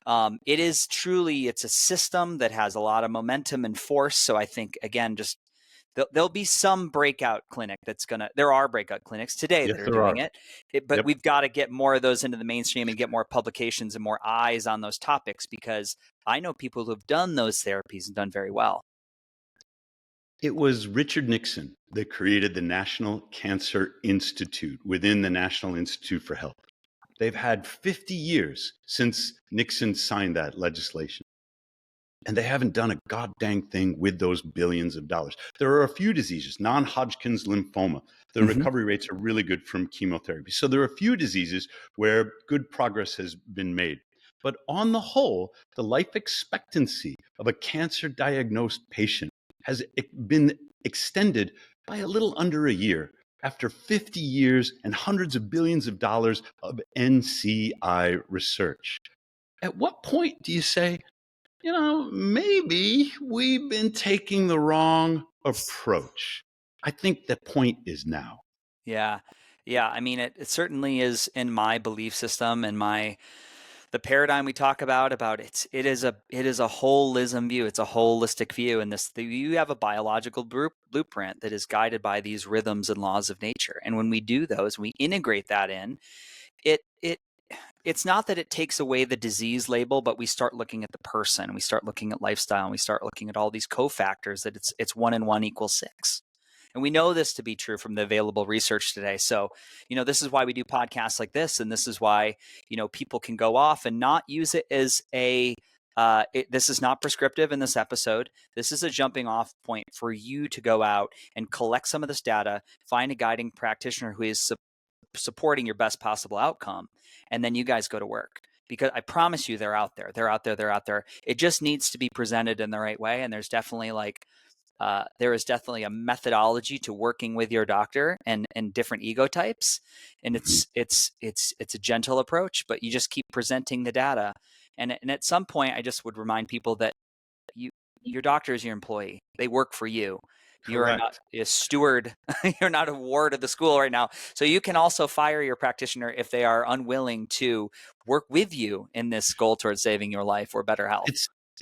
It's a system that has a lot of momentum and force. So I think, again, just there'll be some breakout clinic there are breakout clinics today Yes, that are there doing are. but Yep. we've got to get more of those into the mainstream and get more publications and more eyes on those topics, because I know people who've done those therapies and done very well. It was Richard Nixon that created the National Cancer Institute within the National Institute for Health. They've had 50 years since Nixon signed that legislation, and they haven't done a goddamn thing with those billions of dollars. There are a few diseases, non-Hodgkin's lymphoma. The recovery rates are really good from chemotherapy. So there are a few diseases where good progress has been made. But on the whole, the life expectancy of a cancer diagnosed patient has been extended by a little under a year after 50 years and hundreds of billions of dollars of NCI research. At what point do you say, maybe we've been taking the wrong approach? I think the point is now. Yeah. Yeah. I mean, it certainly is in my belief system and the paradigm we talk about it is a holism view. It's a holistic view. And you have a biological blueprint that is guided by these rhythms and laws of nature. And when we do those, we integrate that in it, it's not that it takes away the disease label, but we start looking at the person, we start looking at lifestyle, and we start looking at all these cofactors that it's 1 and 1 equals 6. And we know this to be true from the available research today. So, this is why we do podcasts like this. And this is why, people can go off and not use it as this is not prescriptive in this episode. This is a jumping off point for you to go out and collect some of this data, find a guiding practitioner who is supporting your best possible outcome. And then you guys go to work, because I promise you they're out there. They're out there. They're out there. It just needs to be presented in the right way. And there's definitely there is definitely a methodology to working with your doctor and different ego types. And it's a gentle approach, but you just keep presenting the data. And at some point, I just would remind people that your doctor is your employee. They work for you. You are not Correct. a steward. You're not a ward of the school right now. So you can also fire your practitioner if they are unwilling to work with you in this goal towards saving your life or better health.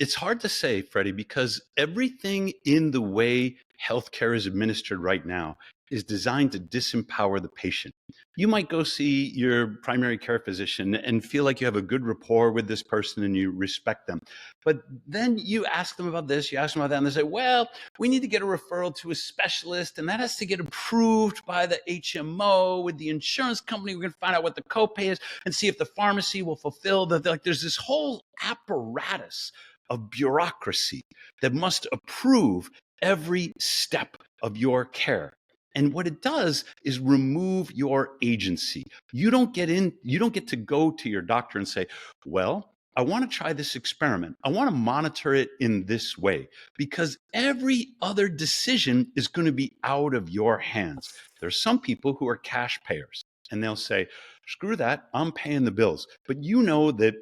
It's hard to say, Freddie, because everything in the way healthcare is administered right now is designed to disempower the patient. You might go see your primary care physician and feel like you have a good rapport with this person and you respect them. But then you ask them about this, you ask them about that, and they say, well, we need to get a referral to a specialist, and that has to get approved by the HMO with the insurance company. We're going to find out what the copay is and see if the pharmacy will fulfill there's this whole apparatus of bureaucracy that must approve every step of your care. And what it does is remove your agency. You don't get to go to your doctor and say, well, I want to try this experiment. I want to monitor it in this way, because every other decision is going to be out of your hands. There's some people who are cash payers, and they'll say, screw that, I'm paying the bills. But you know that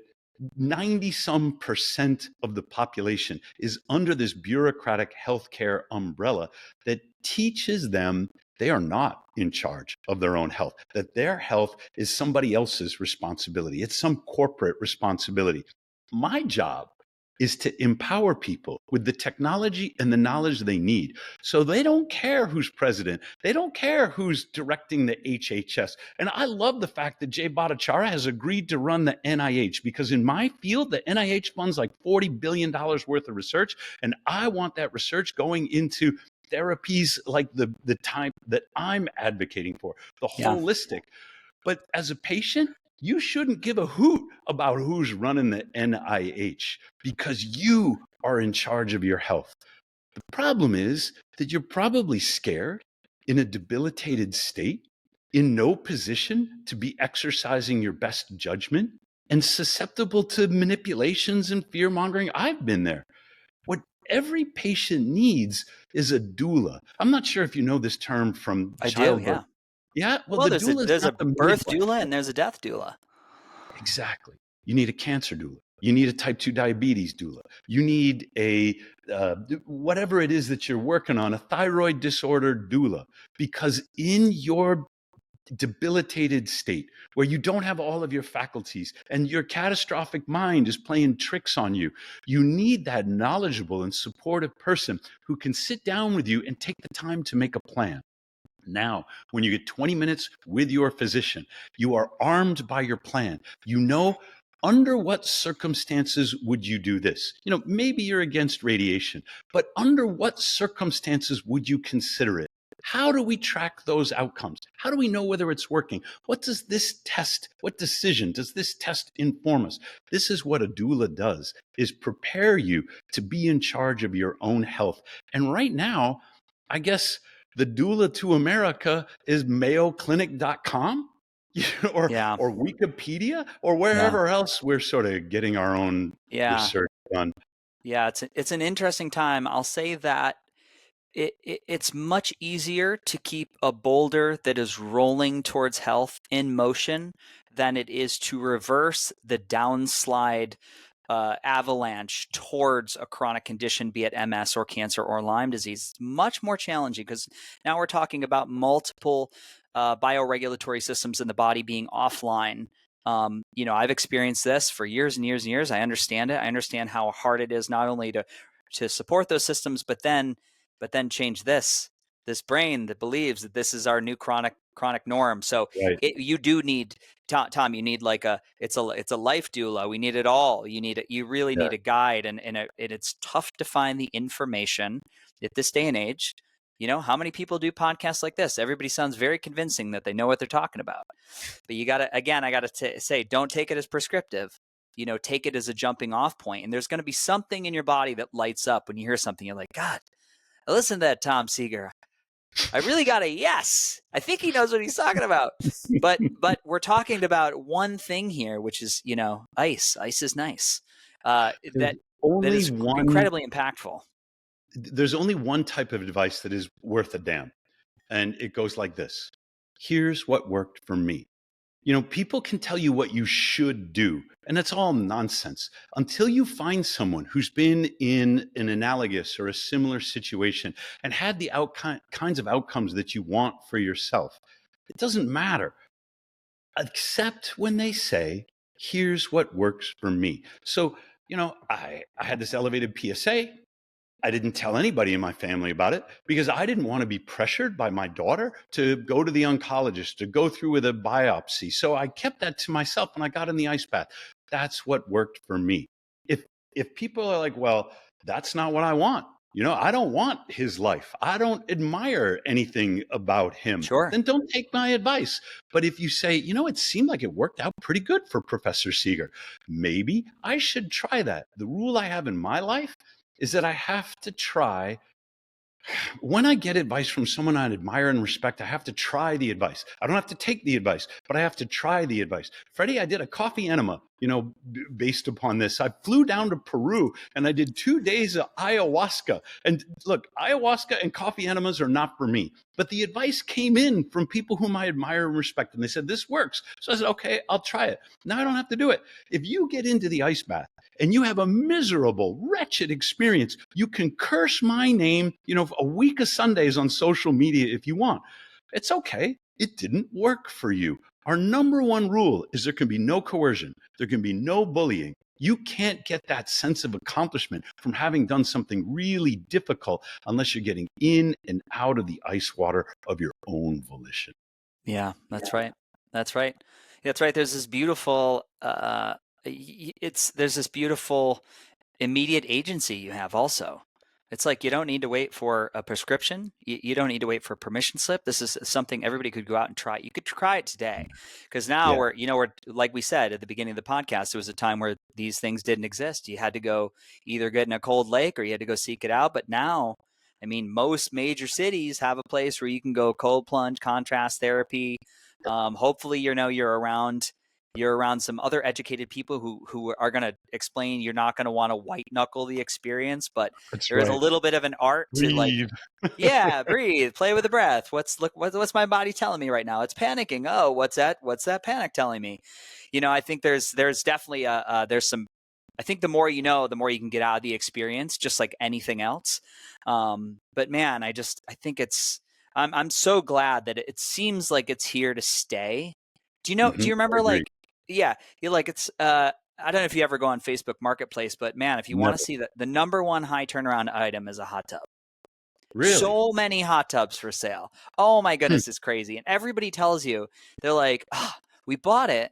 90% of the population is under this bureaucratic healthcare umbrella that teaches them they are not in charge of their own health, that their health is somebody else's responsibility. It's some corporate responsibility. My job is to empower people with the technology and the knowledge they need. So they don't care who's president. They don't care who's directing the HHS. And I love the fact that Jay Bhattacharya has agreed to run the NIH, because in my field, the NIH funds like $40 billion worth of research. And I want that research going into therapies like the type that I'm advocating for, the Yeah. holistic. But as a patient, you shouldn't give a hoot about who's running the NIH, because you are in charge of your health. The problem is that you're probably scared, in a debilitated state, in no position to be exercising your best judgment, and susceptible to manipulations and fear mongering. I've been there. What every patient needs is a doula. I'm not sure if you know this term from I do, childbirth. yeah. Yeah, well, Well, the doula is there's a not the birth midwife. doula and there's a death doula. Exactly. You need a cancer doula. You need a type 2 diabetes doula. You need a, whatever it is that you're working on, a thyroid disorder doula. Because in your debilitated state, where you don't have all of your faculties and your catastrophic mind is playing tricks on you, you need that knowledgeable and supportive person who can sit down with you and take the time to make a plan. Now, when you get 20 minutes with your physician, you are armed by your plan. You know, under what circumstances would you do this? You know, maybe you're against radiation, but under what circumstances would you consider it? How do we track those outcomes? How do we know whether it's working? What does this test, what decision does this test inform us? This is what a doula does, is prepare you to be in charge of your own health. And right now, I guess the doula to America is mayoclinic.com or Yeah. Wikipedia or Yeah. wherever else we're sort of getting our own Yeah. research done. Yeah. It's an interesting time. I'll say that it's much easier to keep a boulder that is rolling towards health in motion than it is to reverse the downslide avalanche towards a chronic condition, be it MS or cancer or Lyme disease. It's much more challenging because now we're talking about multiple bioregulatory systems in the body being offline. You know, I've experienced this for years and years and years. I understand it. I understand how hard it is not only to support those systems, but then change this brain that believes that this is our new chronic norm. So Right. you do need, Tom, you need like it's a life doula. We need it all. You really need a guide, and it's tough to find the information at this day and age. You know, how many people do podcasts like this? Everybody sounds very convincing that they know what they're talking about. But I got to say, don't take it as prescriptive. You know, take it as a jumping off point. And there's going to be something in your body that lights up when you hear something. You're like, God, listen to that Tom Seager. I really got a yes. I think he knows what he's talking about. But we're talking about one thing here, which is, you know, ice. Ice is nice. That is incredibly impactful. There's only one type of advice that is worth a damn. And it goes like this. Here's what worked for me. You know, people can tell you what you should do, and that's all nonsense until you find someone who's been in an analogous or a similar situation and had the kinds of outcomes that you want for yourself. It doesn't matter, except when they say, here's what works for me. So, you know, I had this elevated PSA. I didn't tell anybody in my family about it because I didn't want to be pressured by my daughter to go to the oncologist, to go through with a biopsy. So I kept that to myself when I got in the ice bath. That's what worked for me. If people are like, well, that's not what I want. You know, I don't want his life. I don't admire anything about him. Sure. Then don't take my advice. But if you say, you know, it seemed like it worked out pretty good for Professor Seager, maybe I should try that. The rule I have in my life is that I have to try. When I get advice from someone I admire and respect, I have to try the advice. I don't have to take the advice, but I have to try the advice. Freddie, I did a coffee enema based upon this. I flew down to Peru and I did 2 days of ayahuasca. And look, ayahuasca and coffee enemas are not for me. But the advice came in from people whom I admire and respect. And they said, this works. So I said, okay, I'll try it. Now I don't have to do it. If you get into the ice bath and you have a miserable, wretched experience, you can curse my name, a week of Sundays on social media if you want. It's okay. It didn't work for you. Our number one rule is there can be no coercion. There can be no bullying. You can't get that sense of accomplishment from having done something really difficult unless you're getting in and out of the ice water of your own volition. Yeah, that's right. That's right. That's right. There's this beautiful, there's this beautiful immediate agency you have also. It's like you don't need to wait for a prescription. You don't need to wait for a permission slip. This is something everybody could go out and try. You could try it today, because now we're like we said at the beginning of the podcast, there was a time where these things didn't exist. You had to go either get in a cold lake or you had to go seek it out. But now, I mean, most major cities have a place where you can go cold plunge, contrast therapy. Hopefully, you're around some other educated people who are going to explain. You're not going to want to white knuckle the experience, but there is a little bit of an art to Breathe. breathe, play with the breath. What's my body telling me right now? It's panicking. Oh, what's that panic telling me? I think there's definitely there's some. I think the more you know, the more you can get out of the experience, just like anything else. But man, I think I'm so glad that it seems like it's here to stay. Do you remember, like, yeah, it's, I don't know if you ever go on Facebook Marketplace, but man, if you want to see the number one high turnaround item is a hot tub. Really? So many hot tubs for sale. Oh my goodness, it's crazy. And everybody tells you, they're like, we bought it,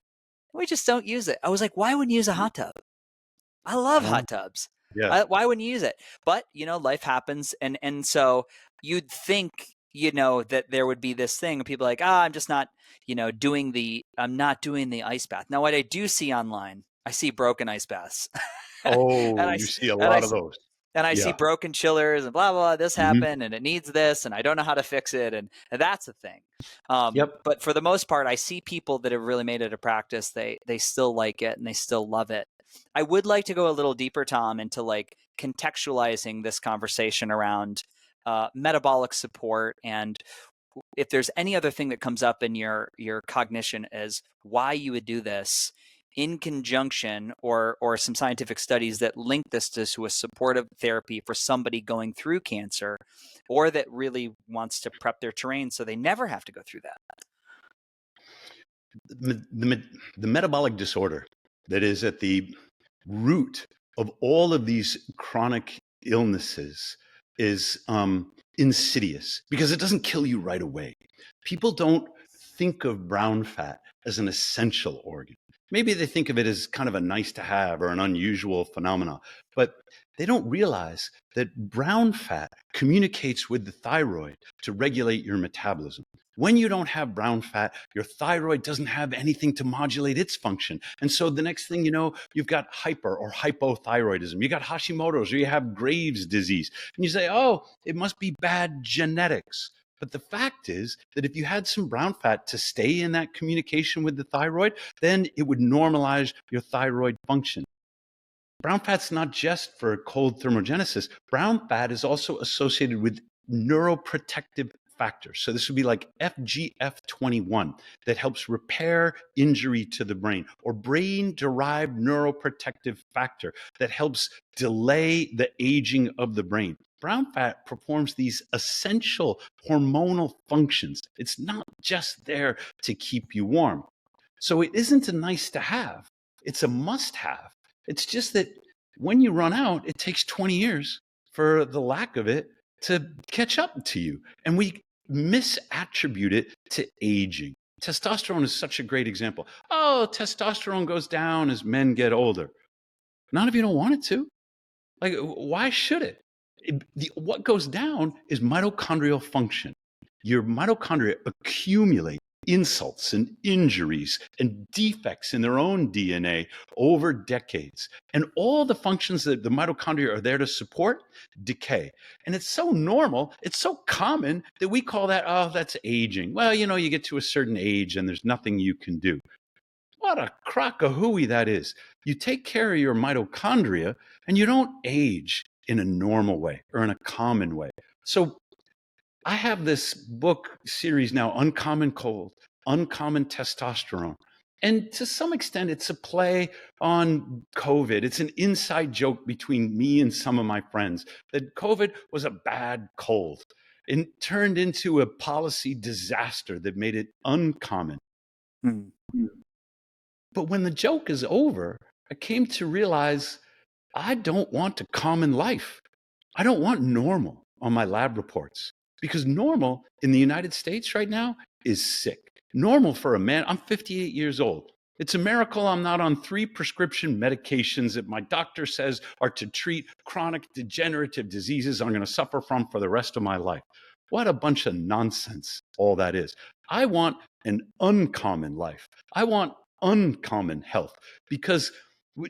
we just don't use it. I was like, why wouldn't you use a hot tub? I love hot tubs. Yeah. Why wouldn't you use it? But, life happens. And so you'd think, that there would be this thing of people like, I'm just not, I'm not doing the ice bath. Now, what I do see online, I see broken ice baths. Oh, you see a lot of those. And I see broken chillers and blah, blah, this happened and it needs this and I don't know how to fix it. And that's the thing. But for the most part, I see people that have really made it a practice. They still like it and they still love it. I would like to go a little deeper, Tom, into like contextualizing this conversation around metabolic support, and if there's any other thing that comes up in your cognition as why you would do this in conjunction, or some scientific studies that link this to a supportive therapy for somebody going through cancer, or that really wants to prep their terrain so they never have to go through that. The metabolic disorder that is at the root of all of these chronic illnesses is insidious because it doesn't kill you right away. People don't think of brown fat as an essential organ. Maybe they think of it as kind of a nice to have or an unusual phenomenon, but they don't realize that brown fat communicates with the thyroid to regulate your metabolism. When you don't have brown fat, your thyroid doesn't have anything to modulate its function. And so the next thing you know, you've got hyper or hypothyroidism. You got Hashimoto's, or you have Graves' disease. And you say, oh, it must be bad genetics. But the fact is that if you had some brown fat to stay in that communication with the thyroid, then it would normalize your thyroid function. Brown fat's not just for cold thermogenesis. Brown fat is also associated with neuroprotective factors. So this would be like FGF21 that helps repair injury to the brain, or brain-derived neuroprotective factor that helps delay the aging of the brain. Brown fat performs these essential hormonal functions. It's not just there to keep you warm. So it isn't a nice to have. It's a must have. It's just that when you run out, it takes 20 years for the lack of it to catch up to you. And we misattribute it to aging. Testosterone is such a great example. Oh, testosterone goes down as men get older. Not if you don't want it to. Like, why should it? What goes down is mitochondrial function. Your mitochondria accumulate insults and injuries and defects in their own DNA over decades. And all the functions that the mitochondria are there to support decay. And it's so normal, it's so common that we call that, oh, that's aging. Well, you get to a certain age and there's nothing you can do. What a crock of hooey that is. You take care of your mitochondria and you don't age in a normal way or in a common way. So I have this book series now, Uncommon Cold, Uncommon Testosterone. And to some extent, it's a play on COVID. It's an inside joke between me and some of my friends that COVID was a bad cold and turned into a policy disaster that made it uncommon. Hmm. But when the joke is over, I came to realize I don't want a common life. I don't want normal on my lab reports because normal in the United States right now is sick. Normal for a man, I'm 58 years old. It's a miracle I'm not on 3 prescription medications that my doctor says are to treat chronic degenerative diseases I'm going to suffer from for the rest of my life. What a bunch of nonsense all that is. I want an uncommon life. I want uncommon health because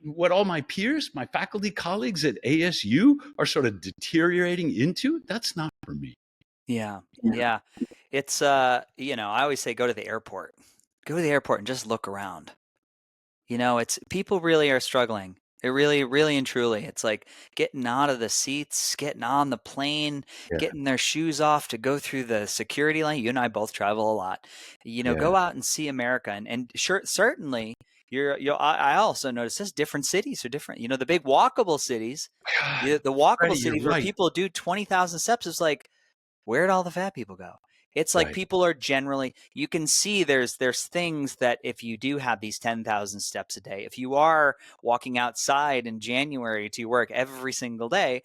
what all my peers, my faculty colleagues at ASU are sort of deteriorating into, that's not for me. Yeah. Yeah. It's, I always say go to the airport. Go to the airport and just look around. It's people really are struggling. It really, really and truly. It's like getting out of the seats, getting on the plane, Yeah, getting their shoes off to go through the security line. You and I both travel a lot. yeah. Go out and see America, and sure, certainly, I also notice this. Different cities are different. The big walkable cities, God, the walkable Freddie, you're cities where right. people do 20,000 steps is like, where'd all the fat people go? It's like Right. people are generally, you can see there's things that if you do have these 10,000 steps a day, if you are walking outside in January to work every single day,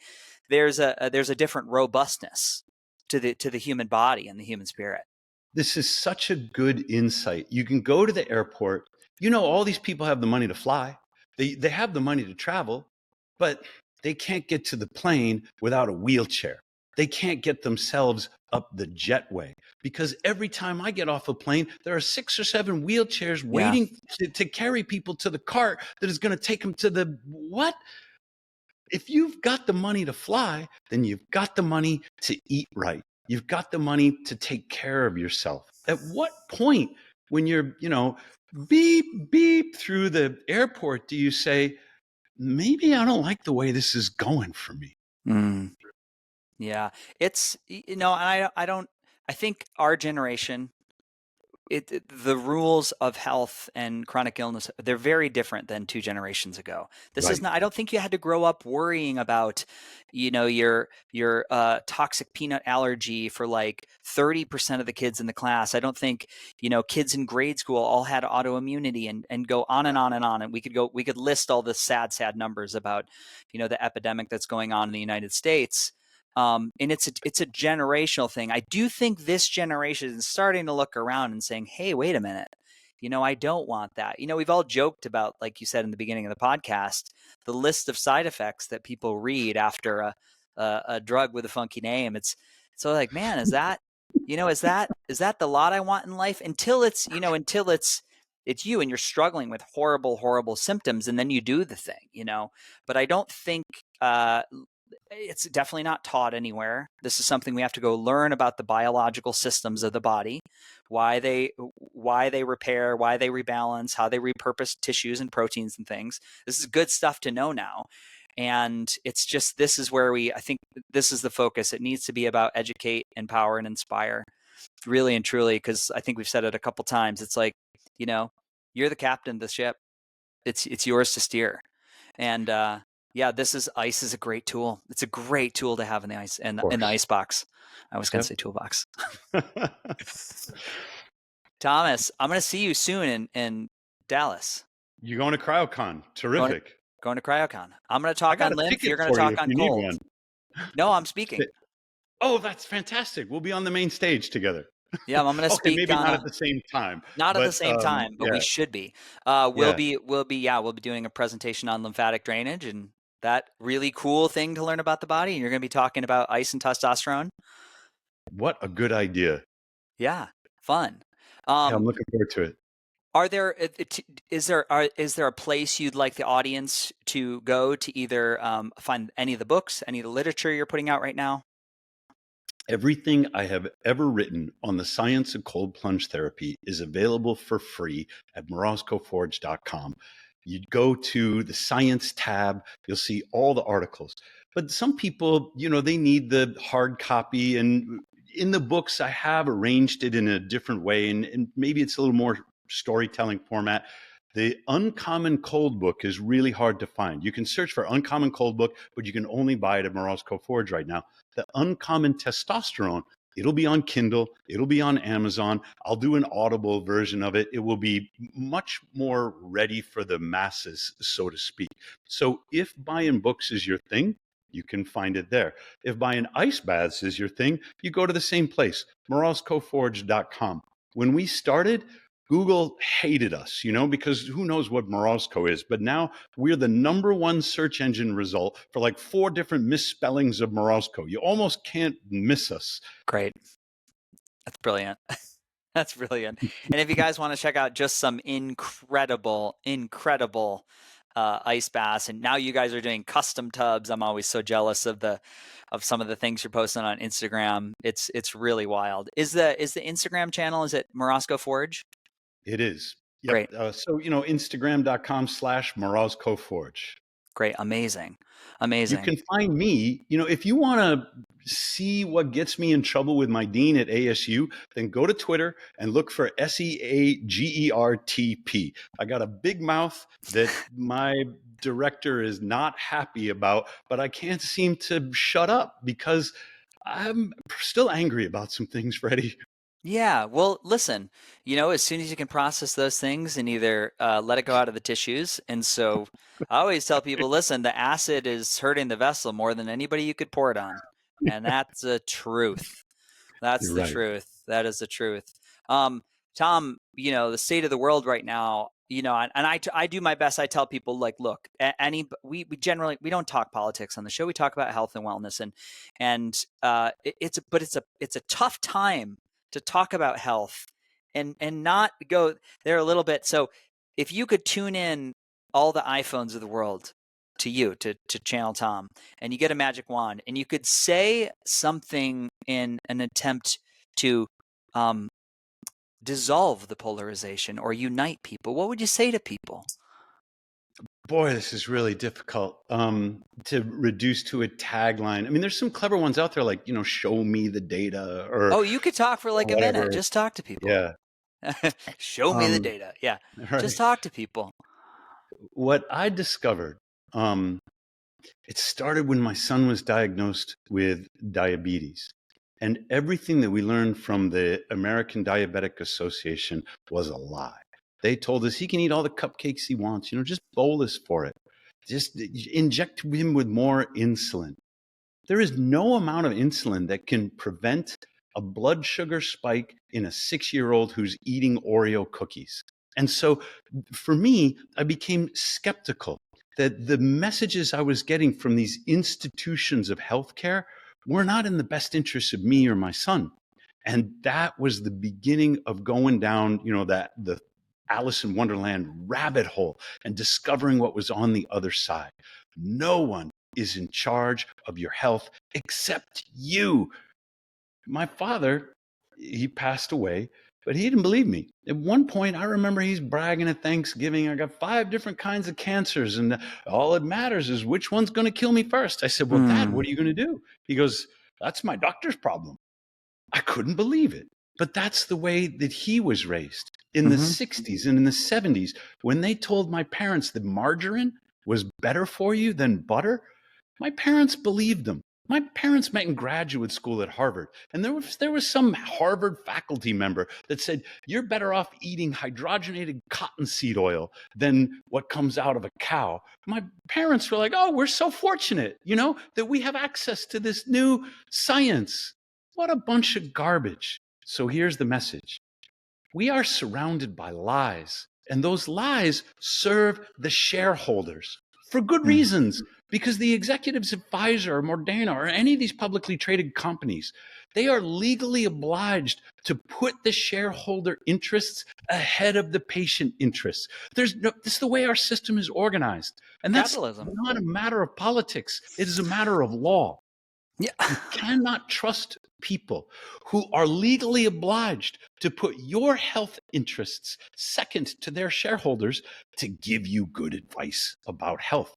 there's a different robustness to the human body and the human spirit. This is such a good insight. You can go to the airport. All these people have the money to fly. They have the money to travel, but they can't get to the plane without a wheelchair. They can't get themselves up the jetway because every time I get off a plane, there are 6 or 7 wheelchairs Yeah. waiting to carry people to the cart that is going to take them to the what? If you've got the money to fly, then you've got the money to eat right. You've got the money to take care of yourself. At what point when you're, beep, beep through the airport, do you say, maybe I don't like the way this is going for me? Mm, yeah. It's, and I don't, I think our generation, the rules of health and chronic illness, they're very different than 2 generations ago. This is Right. not, I don't think you had to grow up worrying about, your toxic peanut allergy for like 30% of the kids in the class. I don't think, kids in grade school all had autoimmunity and go on and on and on. And we could list all the sad numbers about, the epidemic that's going on in the United States. And it's a generational thing. I do think this generation is starting to look around and saying, "Hey, wait a minute. I don't want that." We've all joked about, like you said in the beginning of the podcast, the list of side effects that people read after a drug with a funky name. It's so like, man, is that the lot I want in life? Until it's you and you're struggling with horrible, horrible symptoms, and then you do the thing. But I don't think it's definitely not taught anywhere. This is something we have to go learn about the biological systems of the body, why they repair, why they rebalance, how they repurpose tissues and proteins and things. This is good stuff to know now. And it's just, this is where I think this is the focus. It needs to be about educate, empower, and inspire, really and truly, because I think we've said it a couple times. It's like, you're the captain of the ship. It's yours to steer. And yeah, ice is a great tool. It's a great tool to have in the ice Of in the course. ice box. I was going to Yep. say toolbox. Thomas, I'm going to see you soon in Dallas. You're going to CryoCon. Going to, Terrific. going to CryoCon. I'm going to I talk got on a lymph. ticket You're going to for you talk if on you need cold. one. No, I'm speaking. Oh, that's fantastic. We'll be on the main stage together. Yeah, I'm going to Okay, speak maybe on not at the same time, not at the but same time, but we yeah, should be. yeah. We'll be doing a presentation on lymphatic drainage and that really cool thing to learn about the body. And you're going to be talking about ice and testosterone. What a good idea. Yeah, fun. Yeah, I'm Um, looking forward to it. Are there is there a place you'd like the audience to go to either find any of the books, any of the literature you're putting out right now? Everything I have ever written on the science of cold plunge therapy is available for free at morozkoforge.com. You go to the science tab, you'll see all the articles. But some people, they need the hard copy. And in the books, I have arranged it in a different way. And maybe it's a little more storytelling format. The Uncommon Cold book is really hard to find. You can search for Uncommon Cold book, but you can only buy it at Morozko Forge right now. The Uncommon Testosterone, it'll be on Kindle, it'll be on Amazon. I'll do an Audible version of it. It will be much more ready for the masses, so to speak. So if buying books is your thing, you can find it there. If buying ice baths is your thing, you go to the same place, morozkoforge.com. When we started, Google hated us, because who knows what Morozko is. But now we're the #1 search engine result for like 4 different misspellings of Morozko. You almost can't miss us. Great. That's brilliant. That's brilliant. And if you guys want to check out just some incredible ice baths, and now you guys are doing custom tubs. I'm always so jealous of some of the things you're posting on Instagram. It's really wild. Is the Instagram channel, is it Morozko Forge? It is. Yep. Great. So, Instagram.com/Morozko Forge. Great. Amazing. You can find me, if you want to see what gets me in trouble with my dean at ASU, then go to Twitter and look for SEAGERTP. I got a big mouth that my director is not happy about, but I can't seem to shut up because I'm still angry about some things, Freddie. Yeah, well, listen, as soon as you can process those things and either let it go out of the tissues. And so I always tell people, listen, the acid is hurting the vessel more than anybody you could pour it on. And that's the truth. That's You're the right. truth. That is the truth. Tom, the state of the world right now, and I do my best. I tell people, like, look, we generally, we don't talk politics on the show. We talk about health and wellness, and it's a tough time to talk about health and not go there a little bit. So if you could tune in all the iPhones of the world to you, to Channel Tom, and you get a magic wand and you could say something in an attempt to dissolve the polarization or unite people, what would you say to people? Boy, this is really difficult to reduce to a tagline. I mean, there's some clever ones out there like, show me the data or Oh, you could talk for like a whatever. minute. Just talk to people. Yeah. Show me the data. Yeah. Right. Just talk to people. What I discovered, it started when my son was diagnosed with diabetes. And everything that we learned from the American Diabetic Association was a lie. They told us he can eat all the cupcakes he wants, just bolus for it. Just inject him with more insulin. There is no amount of insulin that can prevent a blood sugar spike in a 6-year-old who's eating Oreo cookies. And so for me, I became skeptical that the messages I was getting from these institutions of healthcare were not in the best interest of me or my son. And that was the beginning of going down, the Alice in Wonderland rabbit hole and discovering what was on the other side. No one is in charge of your health except you. My father, he passed away, but he didn't believe me. At one point, I remember he's bragging at Thanksgiving, I got 5 different kinds of cancers, and all that matters is which one's going to kill me first. I said, well, Dad, what are you going to do? He goes, that's my doctor's problem. I couldn't believe it. But that's the way that he was raised. In the 60s and in the 70s, when they told my parents that margarine was better for you than butter, my parents believed them. My parents met in graduate school at Harvard, and there was some Harvard faculty member that said, you're better off eating hydrogenated cottonseed oil than what comes out of a cow. My parents were like, oh, we're so fortunate, that we have access to this new science. What a bunch of garbage. So here's the message. We are surrounded by lies, and those lies serve the shareholders for good reasons, because the executives of Pfizer or Moderna or any of these publicly traded companies, they are legally obliged to put the shareholder interests ahead of the patient interests. This is the way our system is organized. And that's Capitalism. not a matter of politics. It is a matter of law. Yeah. You cannot trust people who are legally obliged to put your health interests second to their shareholders to give you good advice about health.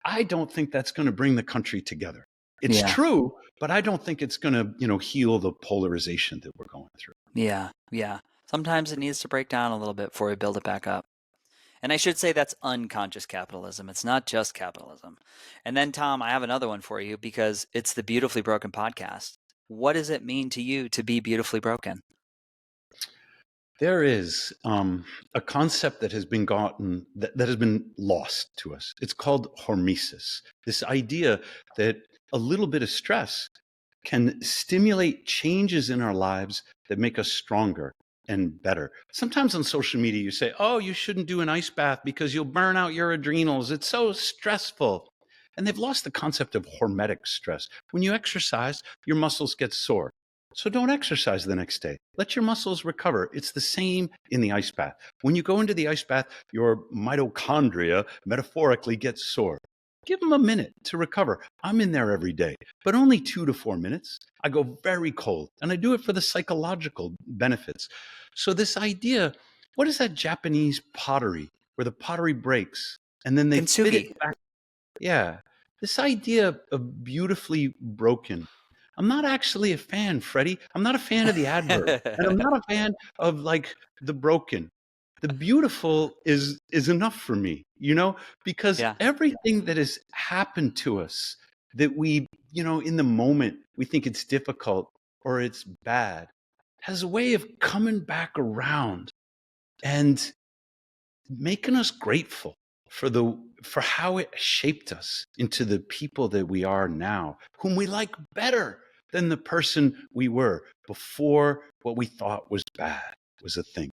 I don't think that's going to bring the country together. It's Yeah. true, but I don't think it's going to, heal the polarization that we're going through. Yeah. Yeah. Sometimes it needs to break down a little bit before we build it back up. And I should say that's unconscious capitalism. It's not just capitalism. And then, Tom, I have another one for you because it's the Beautifully Broken podcast. What does it mean to you to be beautifully broken? There is a concept that has been that has been lost to us. It's called hormesis. This idea that a little bit of stress can stimulate changes in our lives that make us stronger and better. Sometimes on social media, you say, "Oh, you shouldn't do an ice bath because you'll burn out your adrenals. It's so stressful." And they've lost the concept of hormetic stress. When you exercise, your muscles get sore. So don't exercise the next day. Let your muscles recover. It's the same in the ice bath. When you go into the ice bath, your mitochondria metaphorically get sore. Give them a minute to recover. I'm in there every day, but only 2 to 4 minutes. I go very cold, and I do it for the psychological benefits. So this idea, what is that Japanese pottery where the pottery breaks and then they fit Kintsugi. it back? Yeah. This idea of beautifully broken. I'm not actually a fan, Freddie. I'm not a fan of the adverb. And I'm not a fan of like the broken. The beautiful is enough for me, because Yeah, everything that has happened to us that we, in the moment we think it's difficult or it's bad has a way of coming back around and making us grateful for how it shaped us into the people that we are now, whom we like better than the person we were before what we thought was bad was a thing.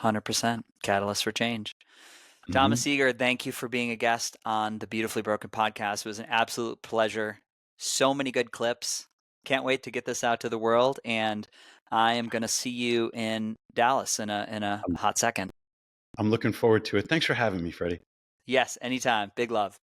100% catalyst for change. Thomas Hmm. Seager, thank you for being a guest on the Beautifully Broken podcast. It was an absolute pleasure. So many good clips. Can't wait to get this out to the world. And I am going to see you in Dallas in a I'm, hot second. I'm looking forward to it. Thanks for having me, Freddie. Yes, anytime. Big love.